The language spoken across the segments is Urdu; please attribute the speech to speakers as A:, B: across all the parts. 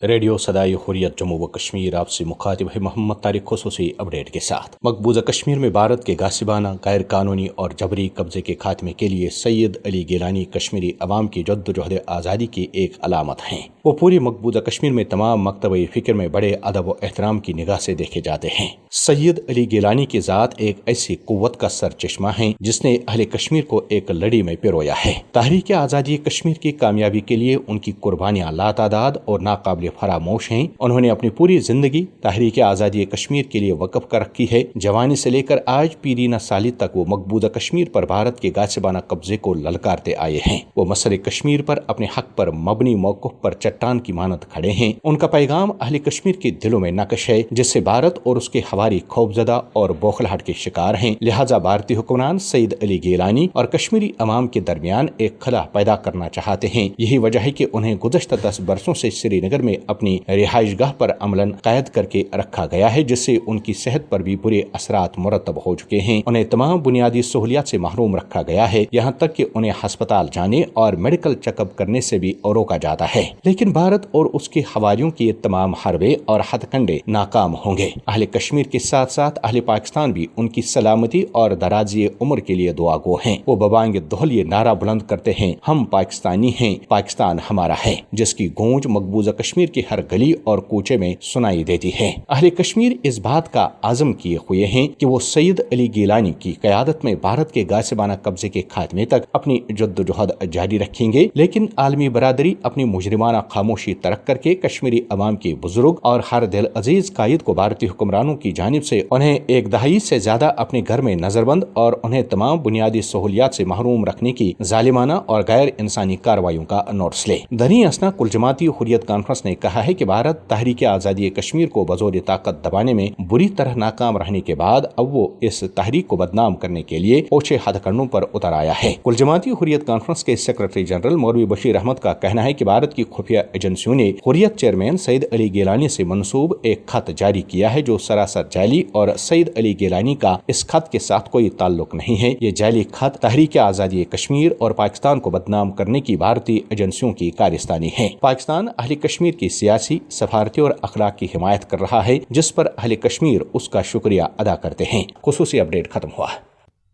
A: ریڈیو صدائے حریت جموں و کشمیر آپ سے مخاطب ہے محمد طارق خصوصی اپڈیٹ کے ساتھ۔ مقبوضہ کشمیر میں بھارت کے غاصبانہ، غیر قانونی اور جبری قبضے کے خاتمے کے لیے سید علی گیلانی کشمیری عوام کی جدوجہد آزادی کی ایک علامت ہیں۔ وہ پوری مقبوضہ کشمیر میں تمام مکتبہ فکر میں بڑے ادب و احترام کی نگاہ سے دیکھے جاتے ہیں۔ سید علی گیلانی کی ذات ایک ایسی قوت کا سرچشمہ ہے جس نے اہل کشمیر کو ایک لڑی میں پرویا ہے۔ تحریک آزادی کشمیر کی کامیابی کے لیے ان کی قربانیاں لاتعداد اور ناقابل فراموش ہیں۔ انہوں نے اپنی پوری زندگی تحریک آزادی کشمیر کے لیے وقف کر رکھی ہے۔ جوانی سے لے کر آج پیری نہ سالی تک وہ مقبوضہ کشمیر پر بھارت کے غاصبانہ قبضے کو للکارتے آئے ہیں۔ وہ مسئلہ کشمیر پر اپنے حق پر مبنی موقف پر چٹان کی مانند کھڑے ہیں۔ ان کا پیغام اہل کشمیر کے دلوں میں نقش ہے جس سے بھارت اور اس کے حواری خوفزدہ اور بوکھلاہٹ کے شکار ہیں۔ لہذا بھارتی حکمران سید علی گیلانی اور کشمیری عوام کے درمیان ایک خلا پیدا کرنا چاہتے ہیں۔ یہی وجہ ہے کہ انہیں گزشتہ 10 برسوں سے سری نگر میں اپنی رہائش گاہ پر عملاً قید کر کے رکھا گیا ہے، جس سے ان کی صحت پر بھی برے اثرات مرتب ہو چکے ہیں۔ انہیں تمام بنیادی سہولیات سے محروم رکھا گیا ہے، یہاں تک کہ انہیں ہسپتال جانے اور میڈیکل چیک اپ کرنے سے بھی روکا جاتا ہے۔ لیکن بھارت اور اس کے حواریوں کے تمام حربے اور ہتھ کنڈے ناکام ہوں گے۔ اہل کشمیر کے ساتھ ساتھ اہل پاکستان بھی ان کی سلامتی اور درازی عمر کے لیے دعا گو ہیں۔ وہ ببانگ دہل یہ نعرہ بلند کرتے ہیں، ہم پاکستانی ہیں، پاکستان ہمارا ہے، جس کی گونج مقبوضہ کشمیر کی ہر گلی اور کوچے میں سنائی دیتی ہے۔ اہل کشمیر اس بات کا عزم کیے ہوئے ہیں کہ وہ سید علی گیلانی کی قیادت میں بھارت کے غاصبانہ قبضے کے خاتمے تک اپنی جدوجہد جاری رکھیں گے، لیکن عالمی برادری اپنی مجرمانہ خاموشی ترک کر کے کشمیری عوام کے بزرگ اور ہر دل عزیز قائد کو بھارتی حکمرانوں کی جانب سے انہیں ایک دہائی سے زیادہ اپنے گھر میں نظر بند اور انہیں تمام بنیادی سہولیات سے محروم رکھنے کی ظالمانہ اور غیر انسانی کارروائیوں کا نوٹس لے۔ دنی اسنا کل جماعتی حریت کانفرنس نے کہا ہے کہ بھارت تحریک آزادی کشمیر کو بزور طاقت دبانے میں بری طرح ناکام رہنے کے بعد اب وہ اس تحریک کو بدنام کرنے کے لیے اوچھے ہتھ کنڈوں پر اتر آیا ہے۔ کل جماعتی حریت کانفرنس کے سیکرٹری جنرل مولوی بشیر احمد کا کہنا ہے کہ بھارت کی خفیہ ایجنسیوں نے حریت چیئرمین سید علی گیلانی سے منسوب ایک خط جاری کیا ہے جو سراسر جعلی اور سید علی گیلانی کا اس خط کے ساتھ کوئی تعلق نہیں ہے۔ یہ جعلی خط تحریک آزادی کشمیر اور پاکستان کو بدنام کرنے کی بھارتی ایجنسیوں کی کارستانی ہے۔ پاکستان اہل کشمیر کی سیاسی، سفارتی اور اخلاق کی حمایت کر رہا ہے، جس پر اہل کشمیر اس کا شکریہ ادا کرتے ہیں۔ خصوصی اپڈیٹ ختم ہوا۔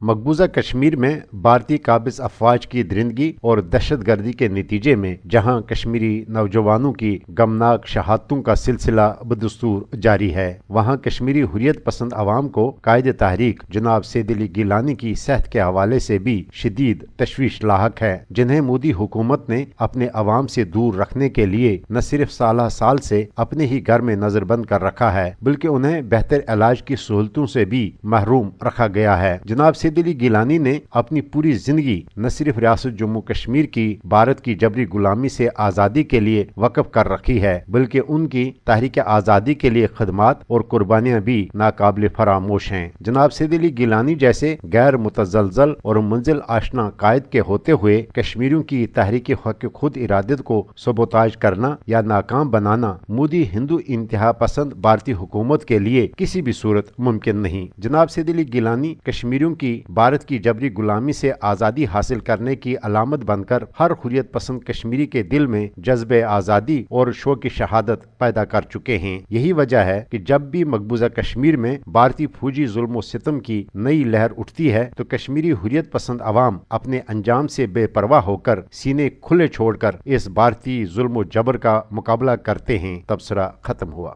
B: مقبوضہ کشمیر میں بھارتی قابض افواج کی درندگی اور دہشت گردی کے نتیجے میں جہاں کشمیری نوجوانوں کی غمناک شہادتوں کا سلسلہ بدستور جاری ہے، وہاں کشمیری حریت پسند عوام کو قائد تحریک جناب سید علی گیلانی کی صحت کے حوالے سے بھی شدید تشویش لاحق ہے، جنہیں مودی حکومت نے اپنے عوام سے دور رکھنے کے لیے نہ صرف سالہ سال سے اپنے ہی گھر میں نظر بند کر رکھا ہے بلکہ انہیں بہتر علاج کی سہولتوں سے بھی محروم رکھا گیا ہے۔ جناب سید علی گیلانی نے اپنی پوری زندگی نہ صرف ریاست جموں کشمیر کی بھارت کی جبری غلامی سے آزادی کے لیے وقف کر رکھی ہے بلکہ ان کی تحریک آزادی کے لیے خدمات اور قربانیاں بھی ناقابل فراموش ہیں۔ جناب سید علی گیلانی جیسے غیر متزلزل اور منزل آشنا قائد کے ہوتے ہوئے کشمیریوں کی تحریک حق خود ارادت کو سبوتاژ کرنا یا ناکام بنانا مودی ہندو انتہا پسند بھارتی حکومت کے لیے کسی بھی صورت ممکن نہیں۔ جناب سید علی گیلانی کشمیریوں کی بھارت کی جبری غلامی سے آزادی حاصل کرنے کی علامت بن کر ہر حریت پسند کشمیری کے دل میں جذبہ آزادی اور شوق شہادت پیدا کر چکے ہیں۔ یہی وجہ ہے کہ جب بھی مقبوضہ کشمیر میں بھارتی فوجی ظلم و ستم کی نئی لہر اٹھتی ہے تو کشمیری حریت پسند عوام اپنے انجام سے بے پرواہ ہو کر سینے کھلے چھوڑ کر اس بھارتی ظلم و جبر کا مقابلہ کرتے ہیں۔ تبصرہ ختم ہوا۔